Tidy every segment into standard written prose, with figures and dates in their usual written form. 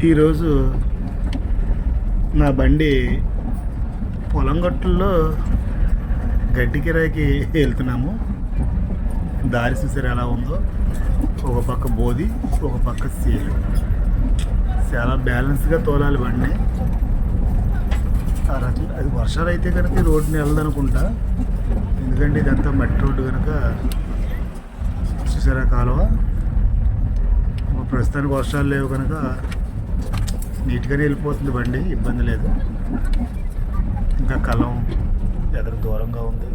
ఈరోజు నా బండి పొలం గట్టుల్లో గడ్డి కిరాయికి వెళ్తున్నాము. దారి చూసారు ఎలా ఉందో, ఒక పక్క బోధి, ఒక పక్క సీలు. చాలా బ్యాలెన్స్గా తోలాలి బండి. ఆ రకంగా అది వర్షాలు అయితే కనుక రోడ్డుని వెళ్ళదనుకుంటా, ఎందుకంటే ఇదంతా మట్టి రోడ్డు కనుక. చూసారా కాలువ. ప్రస్తుతానికి వర్షాలు లేవు కనుక నీట్గానే వెళ్ళిపోతుంది బండి, ఇబ్బంది లేదు. ఇంకా కలం ఎదురు దూరంగా ఉంది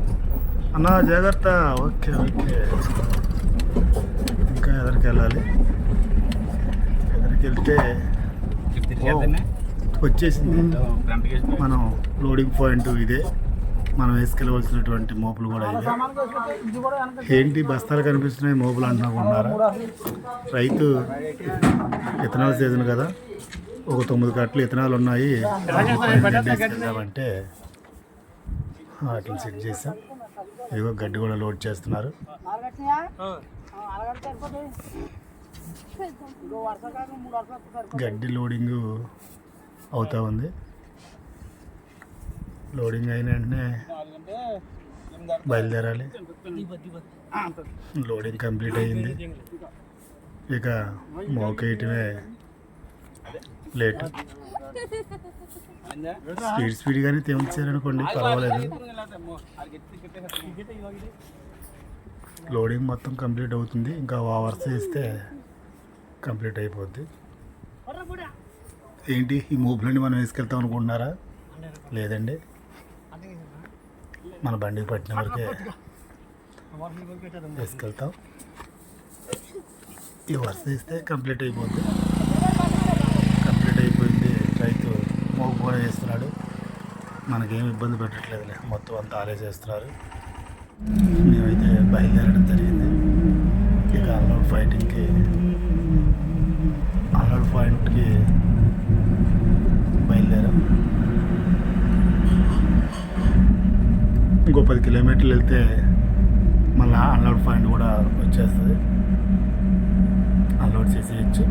అన్న, జాగ్రత్త. ఓకే ఓకే, ఇంకా ఎదరికి వెళ్ళాలి. ఎదరికి వెళ్తే వచ్చేసింది మనం లోడింగ్ పాయింట్. ఇదే మనం వేసుకెళ్ళవలసినటువంటి మోపులు కూడా ఇదే. ఏంటి బస్తాలు కనిపిస్తున్నాయి మోపులు అంటున్నారా? రైతు ఇథనాల్ సీజన్ కదా, ఒక 9 కట్టలు ఇథనాల్ ఉన్నాయి. వేసుకెళ్దామంటే వాటిని సెట్ చేసాం. ఇదిగో గడ్డి కూడా లోడ్ చేస్తున్నారు. గడ్డి లోడింగ్ అవుతా ఉంది. లోడింగ్ అయిన వెంటనే బయలుదేరాలి. లోడింగ్ కంప్లీట్ అయ్యింది, ఇక మోకేయటమే లేట్. స్పీడ్గానే తెచ్చారనుకోండి, పర్వాలేదు. లోడింగ్ మొత్తం కంప్లీట్ అవుతుంది, ఇంకా వరుస ఇస్తే కంప్లీట్ అయిపోద్ది. ఏంటి ఈ మూపులన్నీ మనం వేసుకెళ్తాం అనుకుంటున్నారా? లేదండి, మన బండికి పట్టిన వరకే వేసుకెళ్తాం. ఈ వరుస ఇస్తే కంప్లీట్ అయిపోద్ది. కంప్లీట్ అయిపోయింది. రైతు మోపు కూడా వేస్తున్నాడు, మనకేం ఇబ్బంది పెట్టట్లేదులే. మొత్తం అంతా ఆలే చేస్తున్నారు. మేమైతే బయలుదేరడం జరిగింది. ఇక అన్లోడ్ పాయింట్కి బయలుదేరాం. ఇంకో 10 కిలోమీటర్లు వెళ్తే మళ్ళీ అన్లోడ్ పాయింట్ కూడా వచ్చేస్తుంది. అన్లోడ్ చేసేయచ్చు.